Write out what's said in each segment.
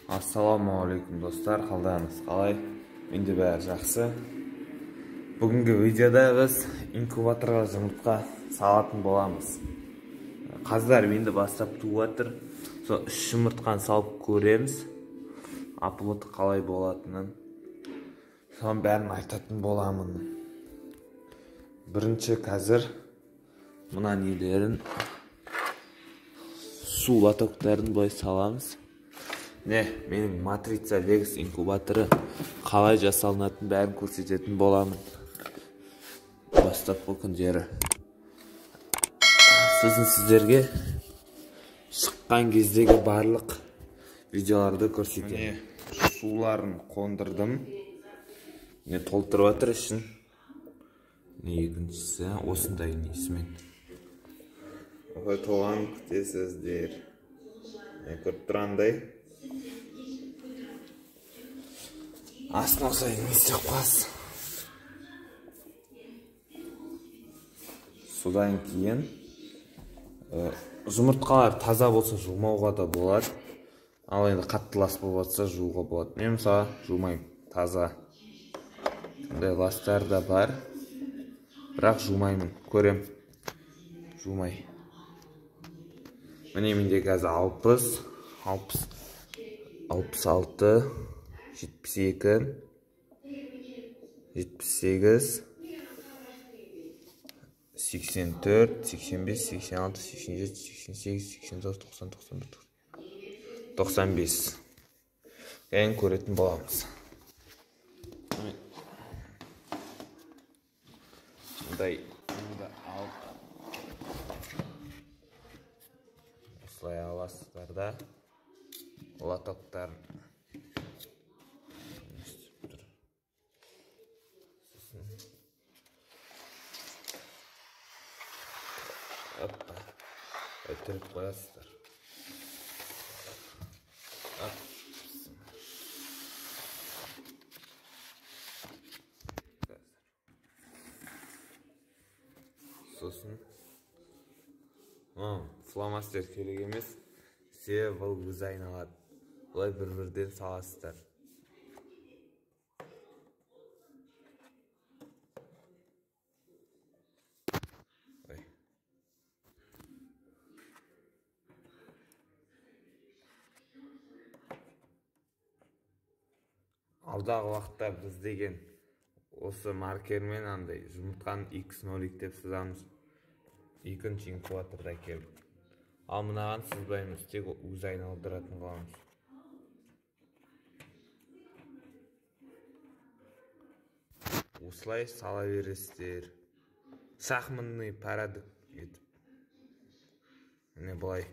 Ассалаумағалейкум достар, қалдарыңыз қалай? Менде бәрі жақсы. Бүгінгі видеода біз инкубаторға жұмыртқа салатын боламыз. Қаздар енді бастап туып жатыр. Сол 3 жұмыртқаны салып көреміз. Апылыты қалай болатынын. Соның бәрін айтатын боламын. Бірінші қазір мына нелерін, су лотоктарын былай саламыз. Менің матрица Vegas инкубаторы қалай жасалынатын бәрін көрсететін боламын. Бастапқы күндері. Сіздерге шыққан кездегі барлық видеоларды көрсетемін. Суларын қондырдым. Толтырып жатыр ішін. Екіншісі осындай несімен. Ой, толған күтесіздер. Көріп тұрандай. Астына осылай не істеп қоясыз. Содан кейін жұмыртқалар таза болса жумауға да болады. Ал енді қатты лас болып жатса жууға болады. Мен мысалы жумаймын, таза. Бұндай ластар да бар. Бірақ жумаймын, көрем. Жумай. Міне менде қазір 60, 66, 72, 78, 84, 85, 86, 87, 88, 89, 90, 91, 95. Ең көретін боламыз. Сондай алып осылай аласыздар да лотоктар түріп қоясыздар. Сосын фломастер керек емес, себебі бұл өзі айналады. Бұлай бір-бірден саласыздар. Алдағы уақытта біз деген осы маркермен андай жұмыртқаны X0 деп сызамыз. Екінші инкубаторда келіп. Ал мынаған сызбаймыз, тек өзі айналдыратын қыламыз. Осылай сала бересіздер. Шахматный порядок етіп. Міне бұлай.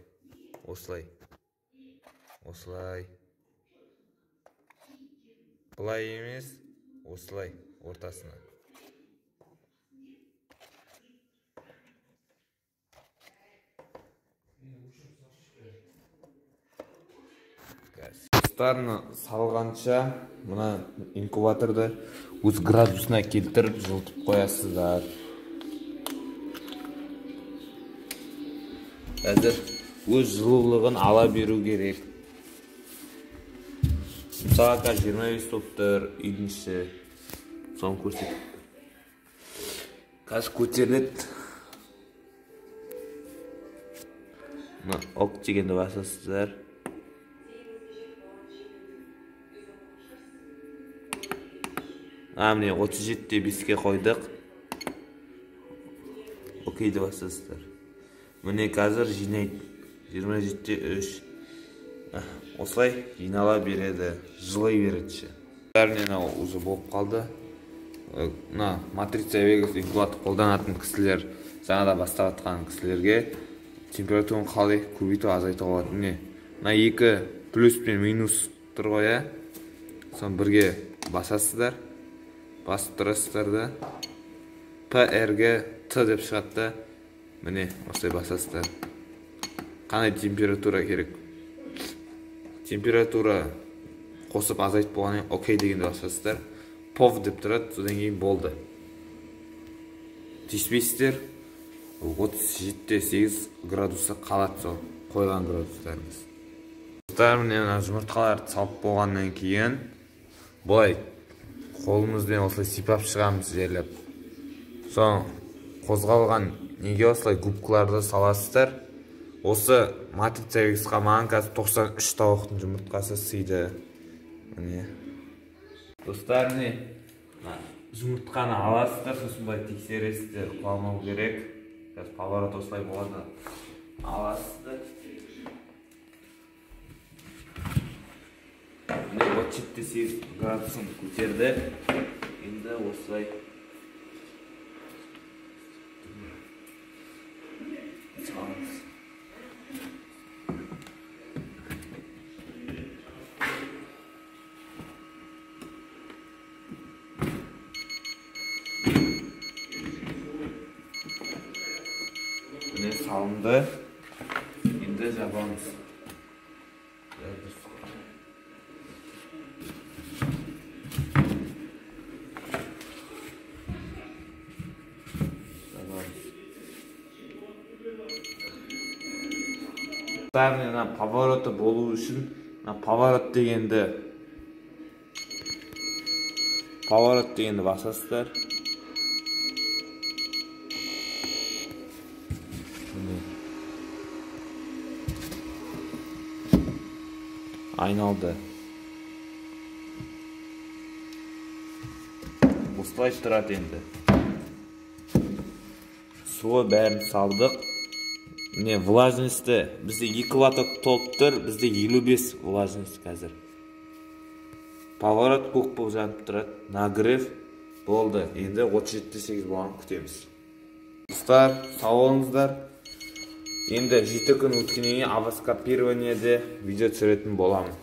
Осылай. Осылай. Бұлай емес, осылай, ортасына. Достарыны салғанша, мұна инкубаторды өз градусына келтіріп жылытып қоясыздар. Қазір өз жылулығын ала беру керек. Мысалға 25 топтыр, үйдіңші, соны көрсетіп. Қазір көтеріледі. Ок дегенді басасыздар. Міне 37-те 5-ке қойдық. Окейді басасыздар. Міне қазір жинайды. 27-те 3. Осылай жинала береді, жылай береді. Бәрінен уже болып қалды. Матрица Vegas инкубатор қолданатын кісілер, жаңада бастап атқан кісілерге температурын қалай көбейту азайту болады. Мына 2 плюс пен минус тұр ғой, соны бірге басасыздар. Басып тұрасыздар да. PR-ге Т деп шығатты. Міне осылай басасыздар. Қандай температура керек? Температура қосып азайт болғанын окей дегенде басасыздар. Пов деп тұрады, содан кейін болды. Тиіспейсіздер. 37-те 8 градусы қалады сол қойған градустарыңыз. Достар, міне жұмыртқаларды салып болғаннан кейін былай қолымызбен осылай сипап шығамыз жерлеп. Соң қозғалған неге осылай губкаларды саласыздар. Осы матрица вексқа маған қазір 93 тауықтың жұмыртқасы сыйды. Міне. Достар, міне жұмыртқаны аласыздар, сосын былай тексересіздер, құламау керек. Қазір поворот осылай болады. Аласыздар. Міне 78 градусын көтерді. Енді осылай саламыз. Міне салынды. Енді жабамыз. Повороты болу үшін поворот дегенді басасыздар. Айналды. Осылай тұрады енді. Суы бәрін салдық. Міне влажності бізде 2 лоток толып тұр, бізде 55 влажность қазір. Поворот көк болып жанып тұрады. Нагрев болды. Енді 37,8 болғанын күтеміз. Достар, сау болыңыздар. Енді 7 күн өткеннен кейін абоскопированиеде видео түсіретін боламын.